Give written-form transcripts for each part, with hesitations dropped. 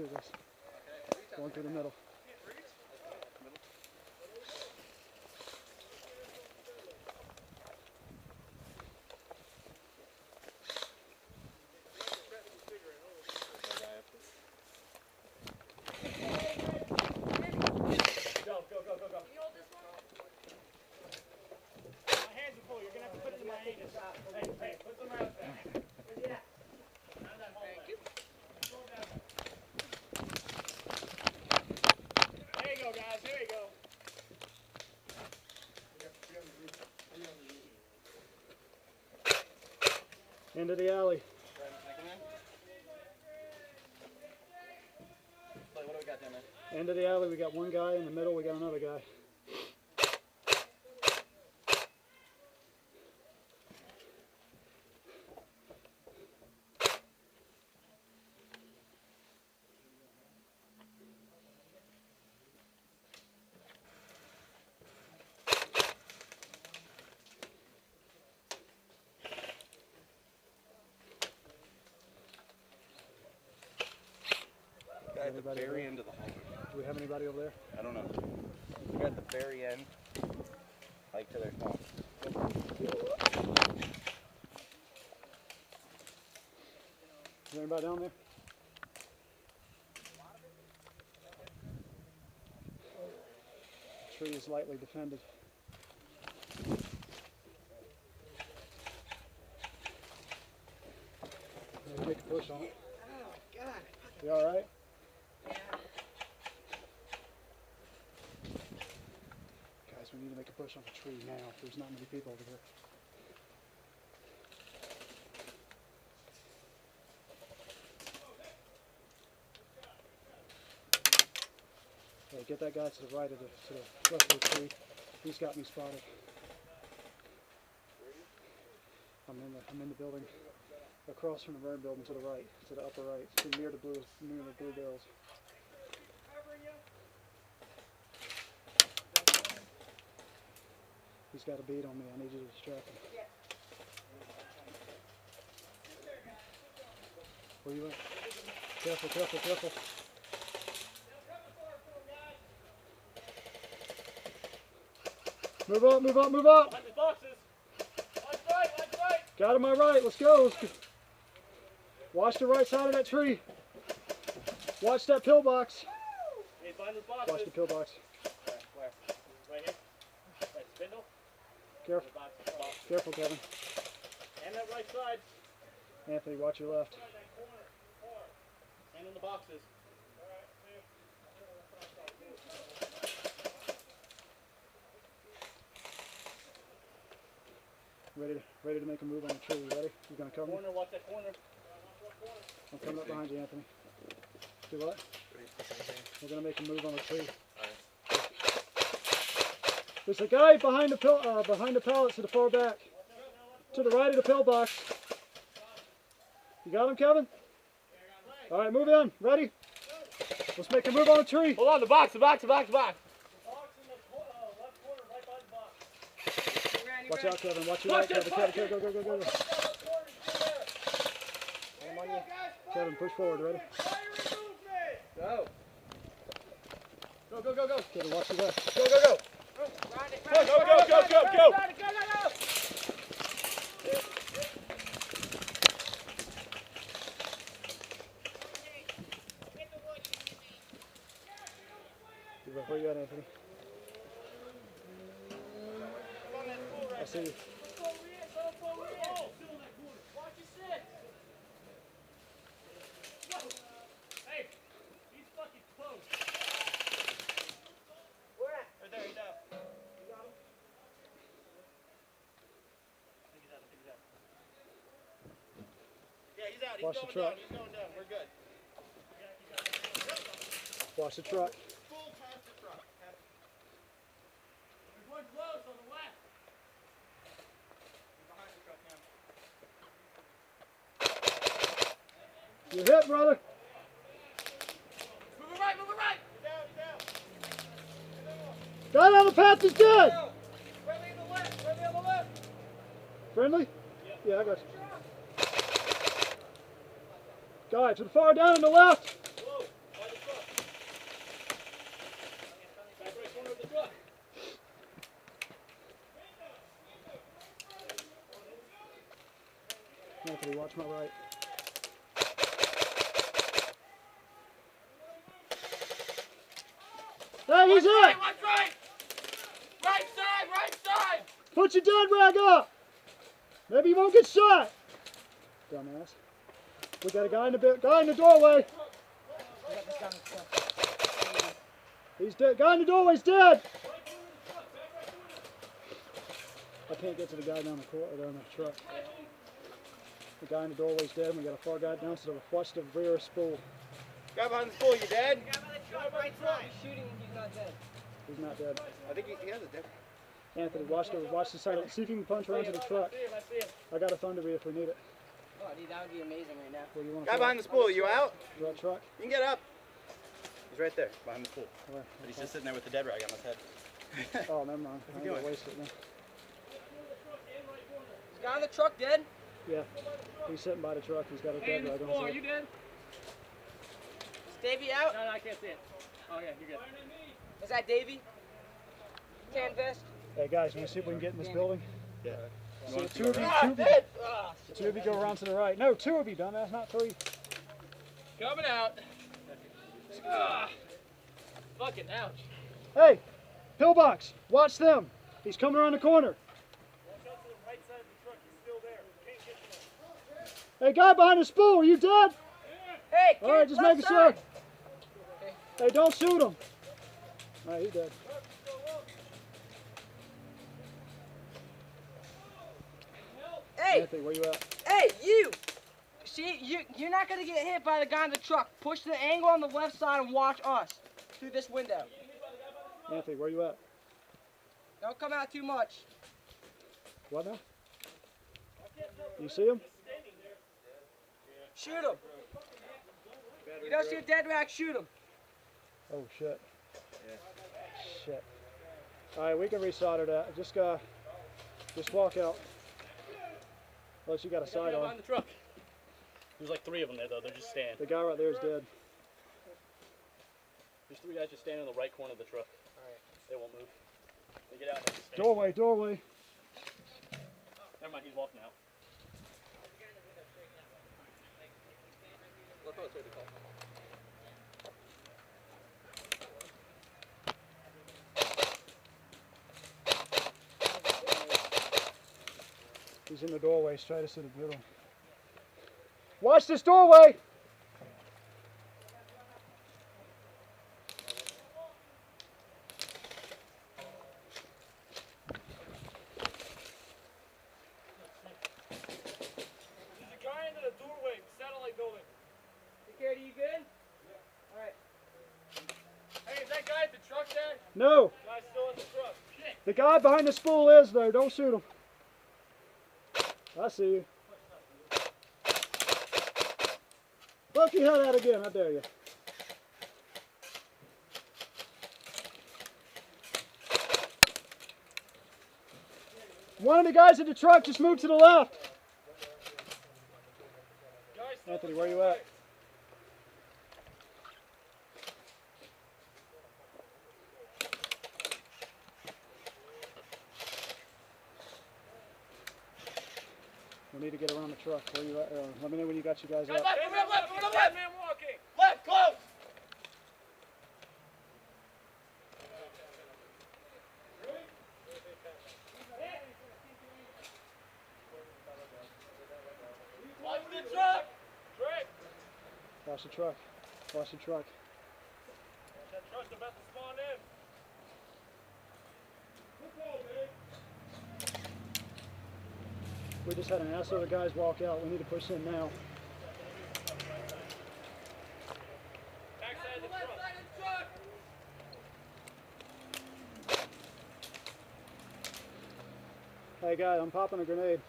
do this. Going through the middle. Into the alley. What do we got down there? Into the alley, we got one guy. In the middle, we got another guy. At the very end of the hallway. Do we have anybody over there? I don't know. We're at the very end, like to their phone. Is there anybody down there? The tree is lightly defended. Make a push on it. Oh, God. You all right? Guys, we need to make a push on the tree now. There's not many people over here. Okay, get that guy to the right of to the left of the tree. He's got me spotted. I'm in the building across from the burn building to the right, to the upper right, near the blue bills. He's got a bead on me. I need you to distract him. Where you at? Careful, careful, careful. Move up, move up, move up. Behind the boxes. Watch right, watch right. Got him my right. Let's go. Let's go. Watch the right side of that tree. Watch that pillbox. Hey, behind the boxes. Watch the pillbox. Where? Right here? That spindle? Careful. The box. Careful, Kevin. And that right side. Anthony, watch your left. And in the boxes. Ready to make a move on the tree. You ready? You gonna cover me? Corner, watch that corner. I'm coming up behind you, Anthony. Do what? We're gonna make a move on the tree. There's a guy behind the pallet to the far back, to the right of the pillbox. You got him, Kevin? All right, move in. Ready? Let's make a move on the tree. Hold on, the box. Watch out, Kevin. Watch your right, Kevin. Kevin, go, go, go, go, go. Kevin, push forward. Ready? Go. Go, go, go, go. Kevin, watch your left. Go, go, go. Go, go, go, go, go, go. Where you at, Anthony? I see you. Hey, he's fucking close. Where at? Right there, he's out. You got him? I think he's out. Yeah, he's out. Watch the truck. He's going down. We're good. Watch the truck. Full past the truck. There's one close on the left. He's behind the truck now. You're hit, brother. Move it right, move it right. He's down. Guy on the path is dead. Friendly on the left, friendly on the left. Friendly? Yeah, I got you. Guy to the far down on the left. Whoa. Anthony, watch my right. Hey, he's Right, up! watch right! Right side, right side! Put your dead rag up! Maybe you won't get shot! Dumbass. We got a guy in the doorway. He's dead. Guy in the doorway's dead! I can't get to the guy down the truck. The guy in the doorway's dead, and we got a far guy down to watch the rear spool. Guy behind the spool, you dead? Right side. Shooting and he's not dead. He's not dead. I think he has a dead. Anthony, watch the side. See if you can punch around to the truck. I got a Thunder Bee if we need it. Oh, dude, that would be amazing right now. Where do you want Guy behind the spool, you out? that truck? You can get up. He's right there, behind the spool. Where? But he's just sitting there with the dead rag on his head. Oh, never mind. What's he I'm gonna doing? waste it now. Is the guy in the truck dead? Yeah, he's sitting by the truck. He's got a dead rag on his Are head. you dead? Is Davey out? No, I can't see it. Oh, yeah, you're good. Is that Davey? Tan vest? Hey guys, want to see if we can get in this building? Yeah. See, two of you go around to the right. No, two of you, dumbass, not three. Coming out. Ah, fucking ouch. Hey, pillbox, watch them. He's coming around the corner. Hey, guy behind the spool, are you dead? Hey, kid, All right, just left making sure. side. Hey, don't shoot him. All right, he's dead. Hey, Anthony, where you at? hey, you! See, you're not gonna get hit by the guy in the truck. Push the angle on the left side and watch us through this window. Anthony, where you at? Don't come out too much. What now? You see him? Shoot him. You don't see a dead rack, shoot him. Oh shit. Shit. All right, we can resolder that. Just walk out. Unless you got a side on. Behind the truck. There's like 3 of them there, though. They're just standing. The guy right there is dead. There's 3 guys just standing in the right corner of the truck. They won't move. They get out and they just stand. Doorway, doorway. Never mind, he's walking out. He's in the doorway, straight us to the middle. Watch this doorway! There's a guy into the doorway, satellite building. Security, you good? Alright. Hey, is that guy at the truck there? No! Guy's still in the truck. Shit. The guy behind the spool is though, don't shoot him. I see you. Fuck your head out again, I dare you. One of the guys in the truck just moved to the left. Guy's still Anthony, in where the you at? truck. We need to get around the truck. Where you at? Let me know when you got you guys Guys, up. left, left, left, man walking. Left, close! Watch the truck. Trick. Watch the truck. Watch the truck. That truck's about to spawn in. We just had an asshole of guys walk out. We need to push in now. Backside of the truck. Hey guy, I'm popping a grenade.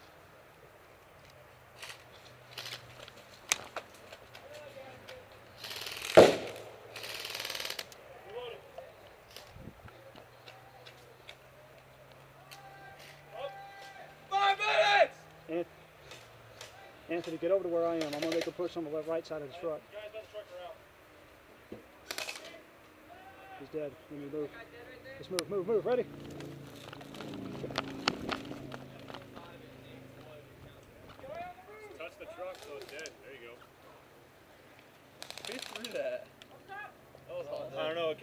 Reloading. Up. 5 minutes! Anthony, get over to where I am. I'm gonna make a push on the right side of the truck. Guys on the truck are out. He's dead. We need to move. Let's move, move, move. Ready? Touch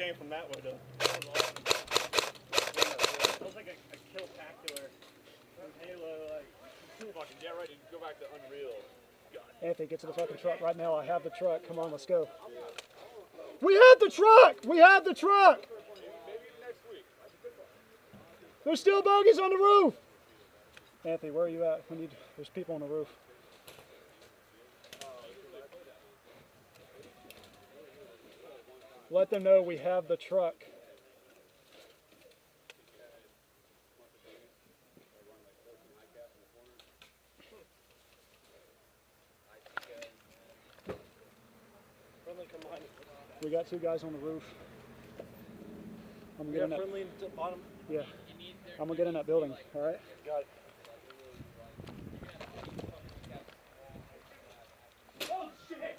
came from that window. That was awesome. That was like a kill-tacular from Halo. Like, fucking get ready to go back to Unreal. God. Anthony, get to the fucking truck right now. I have the truck. Come on, let's go. We have the truck! We have the truck! There's still bogeys on the roof! Anthony, where are you at? There's people on the roof. Let them know we have the truck. We got 2 guys on the roof. I'm gonna get in that. Friendly to the bottom. Yeah. I'm gonna get in that building. All right. Got it. Oh shit!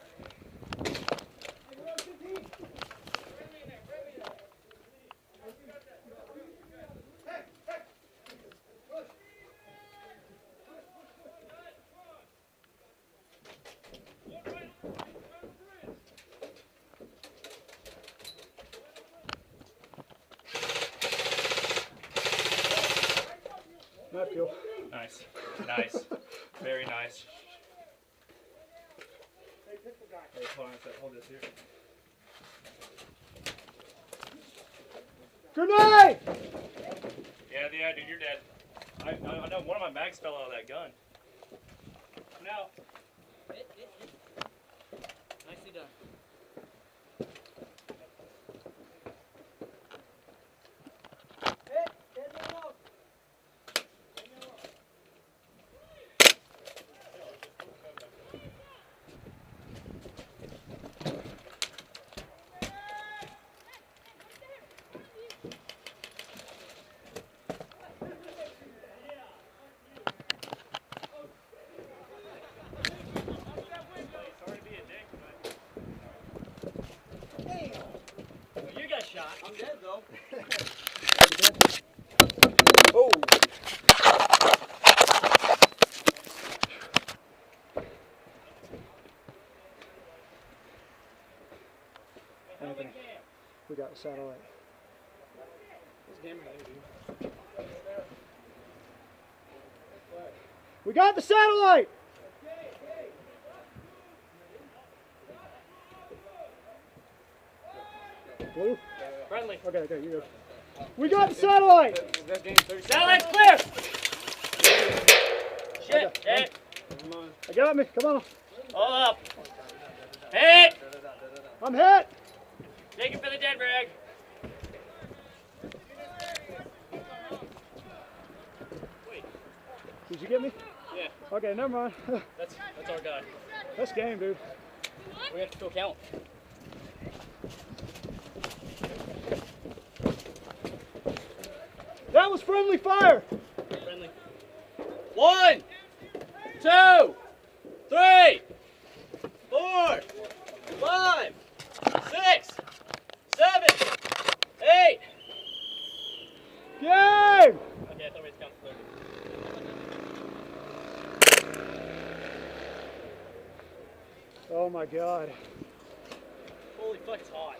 Not cool. Nice. Nice. Very nice. Hey, hold on a sec. Hold this here. Grenade! Yeah, dude, you're dead. I know one of my bags fell out of that gun. No. Nicely done. I'm dead though. Oh! Anthony, we got the satellite. We got the satellite! Blue? Friendly. Okay, you go. We got the satellite! Satellite's clear! Shit! Okay. Hit! I got me, come on. Hold up! Hit! I'm hit! Take it for the dead rag! Did you get me? Yeah, Okay, never mind. that's our guy. That's game, dude. We have to still count. That was friendly fire! Friendly. 1, 2, 3, 4, 5, 6, 7, 8. Game! Okay, I thought we had to count slowly. Oh my god. Holy fuck, it's hot.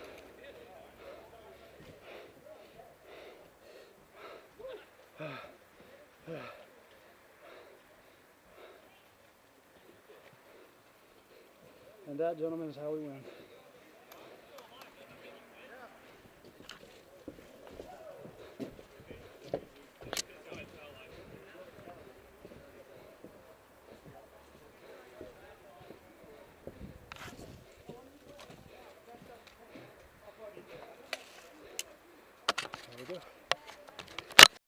And that, gentlemen, is how we win.